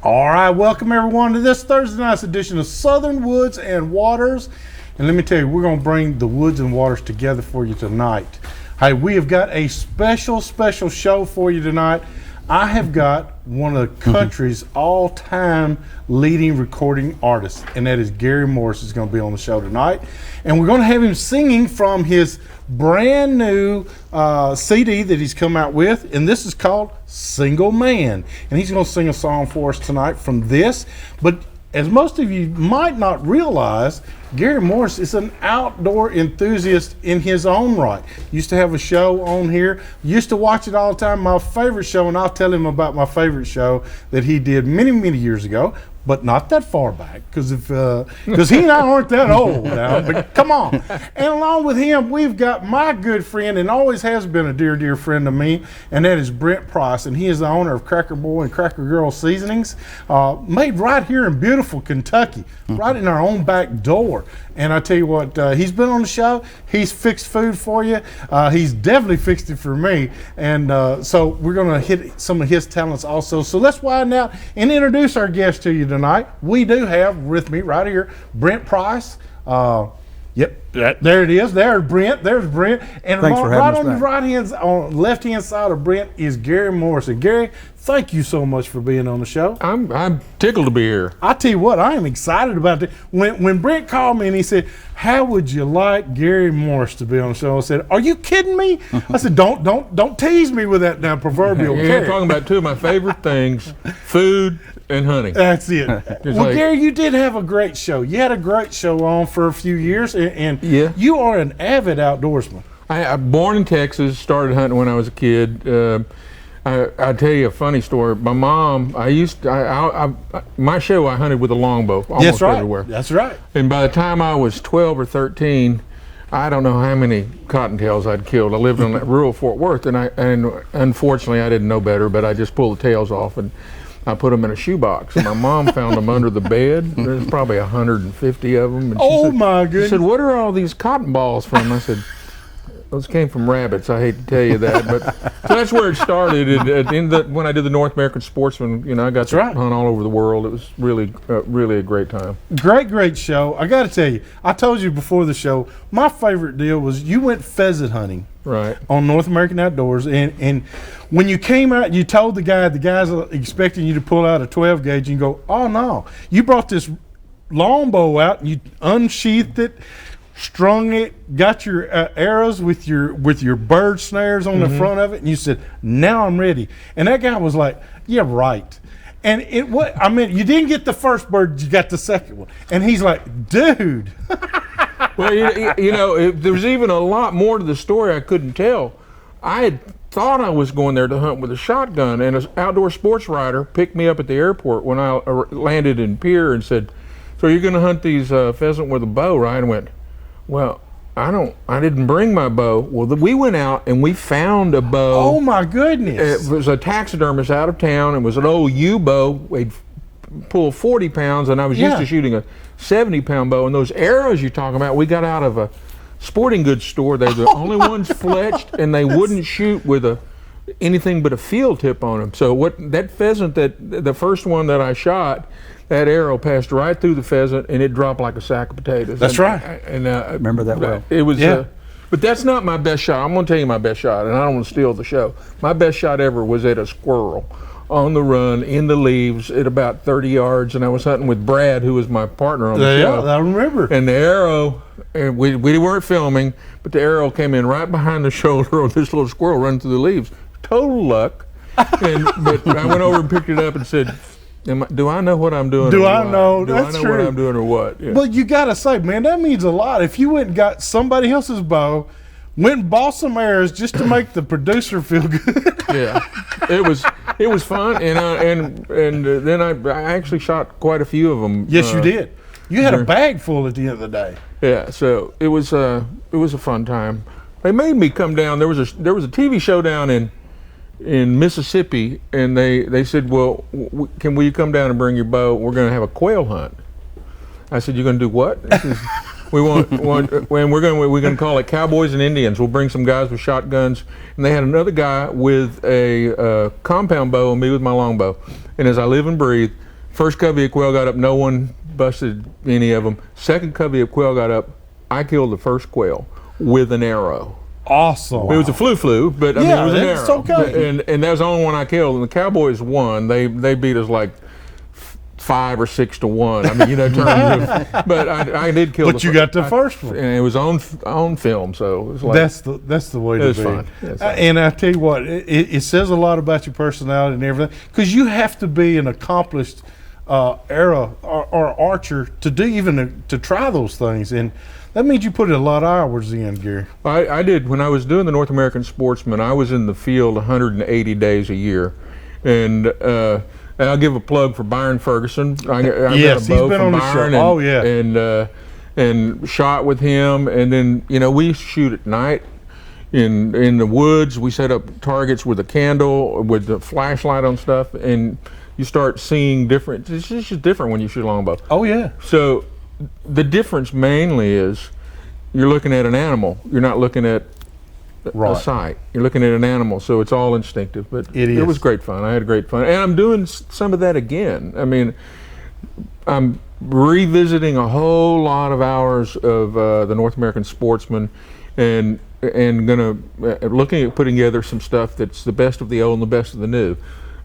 All right, welcome everyone to this Thursday night's edition of Southern Woods and Waters. And let me tell you, we're going to bring the woods and waters together for you tonight. Hey, we have got a special show for you tonight. I have got one of the country's all-time leading recording artists, and that is Gary Morris is going to be on the show tonight. And we're going to have him singing from his brand new CD that he's come out with, and this is called Single Man. And he's going to sing a song for us tonight from this. But as most of you might not realize, Gary Morris is an outdoor enthusiast in his own right. Used to have a show on here. Used to watch it all the time. My favorite show, and I'll tell him about my favorite show that he did many years ago, but not that far back, because he and I aren't that old now, but come on. And along with him, we've got my good friend, and always has been a dear friend of me, and that is Brent Price, and he is the owner of Cracker Boy and Cracker Girl Seasonings, made right here in beautiful Kentucky, right in our own back door. And I tell you what, he's been on the show. He's fixed food for you. He's definitely fixed it for me. And so we're going to hit some of his talents also. So let's wind out and introduce our guest to you tonight. We do have with me right here Brent Price. Yep, there it is. There's Brent. And right on the left-hand side of Brent is Gary Morris. And Gary, thank you so much for being on the show. I'm tickled to be here. I tell you what, I am excited about it. When Brent called me and he said, "How would you like Gary Morris to be on the show?" I said, "Are you kidding me?" I said, "Don't tease me with that now proverbial." You're talking about two of my favorite things: food and hunting. That's it. Well, Gary, you did have a great show. You had a great show on for a few years, and yeah. You are an avid outdoorsman. I'm born in Texas, started hunting when I was a kid. I'll tell you a funny story. My mom, my show I hunted with a longbow almost everywhere. That's right. And by the time I was 12 or 13, I don't know how many cottontails I'd killed. I lived in rural Fort Worth, and unfortunately I didn't know better, but I just pulled the tails off and I put them in a shoebox. And my mom found them under the bed. There's probably 150 of them. And she said, my goodness. She said, "What are all these cotton balls from?" I said, "Those came from rabbits. I hate to tell you that." But so that's where it started. When I did the North American Sportsman, I got to hunt all over the world. It was really a great time. Great show. I got to tell you, I told you before the show, my favorite deal was you went pheasant hunting. Right. On North American Outdoors, and when you came out, you told the guys are expecting you to pull out a 12 gauge, and you go, "Oh no!" You brought this longbow out, and you unsheathed it, strung it, got your arrows with your bird snares on the front of it, and you said, "Now I'm ready." And that guy was like, "Yeah, right." And you didn't get the first bird, you got the second one, and he's like, "Dude." Well, there was even a lot more to the story I couldn't tell. I had thought I was going there to hunt with a shotgun, and an outdoor sports writer picked me up at the airport when I landed in Pierre and said, "So you're going to hunt these pheasant with a bow, right?" And I went, "Well, I didn't bring my bow." Well, we went out and we found a bow. Oh my goodness. It was a taxidermist out of town. It was an old U bow. We'd pull 40 pounds, and I was used to shooting a 70-pound bow. And those arrows you're talking about, we got out of a sporting goods store. They're the only ones fletched, and they wouldn't shoot with anything but a field tip on them. So that pheasant, the first one that I shot, that arrow passed right through the pheasant, and it dropped like a sack of potatoes. That's right. I remember that well. It was, but that's not my best shot. I'm going to tell you my best shot, and I don't want to steal the show. My best shot ever was at a squirrel on the run in the leaves at about 30 yards, and I was hunting with Brad, who was my partner on the show. Yeah, I remember. And the arrow, we weren't filming, but the arrow came in right behind the shoulder of this little squirrel running through the leaves. Total luck. But I went over and picked it up and said, "Do I know what I'm doing? Do I know? That's true. What I'm doing or what?" Yeah. But you gotta say, man, that means a lot. If you went and got somebody else's bow, went and bought some arrows just to make the producer feel good. Yeah, it was fun, and then I actually shot quite a few of them. Yes, you did. You had a bag full at the end of the day. Yeah, so it was a fun time. They made me come down. There was a TV show down in Mississippi, and they said, "Well, will you come down and bring your bow? We're going to have a quail hunt." I said, "You're going to do what?" "We want and we're going to call it Cowboys and Indians. We'll bring some guys with shotguns." And they had another guy with a compound bow and me with my longbow. And as I live and breathe, First covey of quail got up, no one busted any of them. Second covey of quail got up, I killed the first quail with an arrow. Awesome. It was a flu, but I mean, it was an arrow. It's okay. And that was the only one I killed. And the Cowboys won. They beat us like 5 or 6 to 1. I mean, in terms of, but I did kill. But you got the first one, and it was on film, so it was like that's the way to be. It was fun. And I tell you what, it says a lot about your personality and everything, because you have to be an accomplished arrow or archer to do to try those things, and that means you put a lot of hours in, Gary. I did. When I was doing the North American Sportsman, I was in the field 180 days a year, and I'll give a plug for Byron Ferguson. I Yes, got a bow he's been from on the Byron, show. Oh yeah, and shot with him, and then we used to shoot at night in the woods. We set up targets with a candle with the flashlight on stuff, and you start seeing different. It's just different when you shoot a longbow. Oh yeah. So the difference mainly is you're looking at an animal. You're not looking at a sight. You're looking at an animal, so it's all instinctive. But it was great fun. I had great fun, and I'm doing some of that again. I mean, I'm revisiting a whole lot of hours of the North American Sportsman, and looking at putting together some stuff that's the best of the old and the best of the new.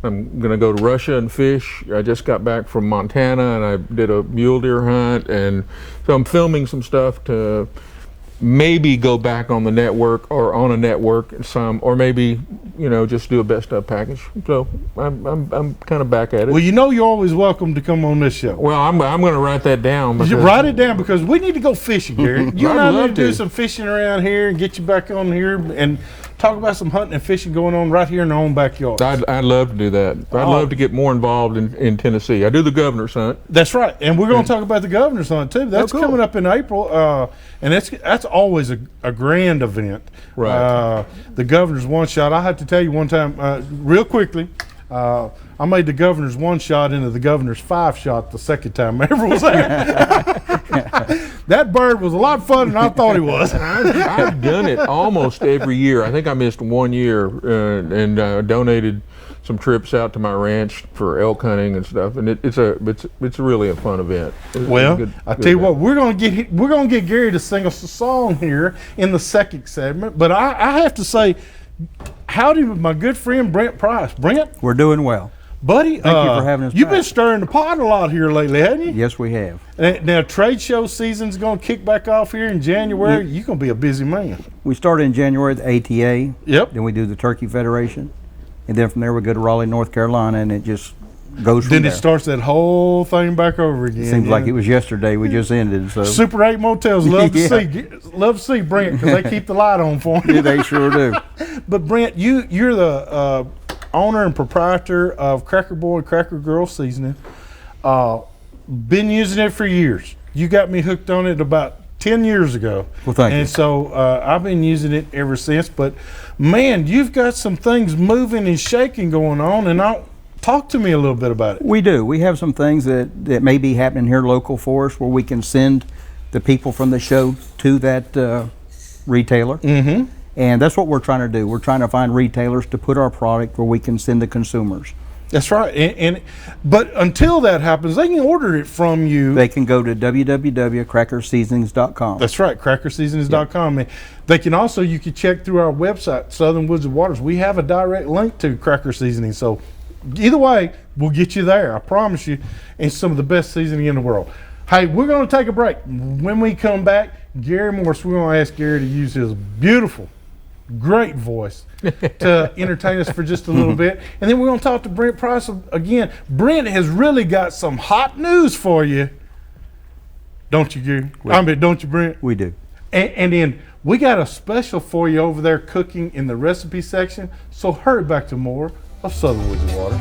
I'm going to go to Russia and fish. I just got back from Montana, and I did a mule deer hunt, and so I'm filming some stuff to maybe go back on the network or on a network or maybe just do a best of package. So I'm kind of back at it. Well, you're always welcome to come on this show. Well, I'm going to write that down. You write it down, because we need to go fishing, Gary. You and I need to do some fishing around here and get you back on here and talk about some hunting and fishing going on right here in our own backyard. I'd love to do that. I'd love to get more involved in Tennessee. I do the governor's hunt. That's right, and we're going to talk about the governor's hunt too. That's coming up in April, and that's always a grand event. Right. The governor's one shot. I have to tell you one time, real quickly. I made the governor's one shot into the governor's 5 shot the second time I ever was there. That bird was a lot fun than I thought he was. I've done it almost every year. I think I missed 1 year and donated some trips out to my ranch for elk hunting and stuff. And it's really a fun event. I tell you what, we're gonna get Gary to sing us a song here in the second segment. But I have to say, howdy with my good friend Brent Price. Brent, we're doing well. Buddy, thank you for having us. You've been stirring the pot a lot here lately, haven't you? Yes, we have. Now, trade show season's going to kick back off here in January. You're going to be a busy man. We started in January at the ATA. Yep. Then we do the Turkey Federation. And then from there we go to Raleigh, North Carolina, and it just goes from there. Then it starts that whole thing back over again. Seems like it was yesterday we just ended. So Super 8 Motels love to see Brent, because they keep the light on for him. Yeah, they sure do. But Brent, you're the owner and proprietor of Cracker Boy and Cracker Girl Seasoning. Been using it for years. You got me hooked on it about 10 years ago. Well, thank you. And so I've been using it ever since. But man, you've got some things moving and shaking going on, and talk to me a little bit about it. We do. We have some things that may be happening here local for us, where we can send the people from the show to that retailer. Mm-hmm. And that's what we're trying to do. We're trying to find retailers to put our product where we can send the consumers. That's right. But until that happens, they can order it from you. They can go to www.crackerseasonings.com. That's right, crackerseasonings.com. Yep. They can also, you can check through our website, Southern Woods and Waters. We have a direct link to Cracker Seasoning. So either way, we'll get you there. I promise you. And some of the best seasoning in the world. Hey, we're going to take a break. When we come back, Gary Morris, we're going to ask Gary to use his beautiful, great voice to entertain us for just a little bit. And then we're going to talk to Brent Price again. Brent has really got some hot news for you. Don't you, Gary? Don't you, Brent? We do. And then we got a special for you over there cooking in the recipe section. So hurry back to more of Southern Woods and Waters.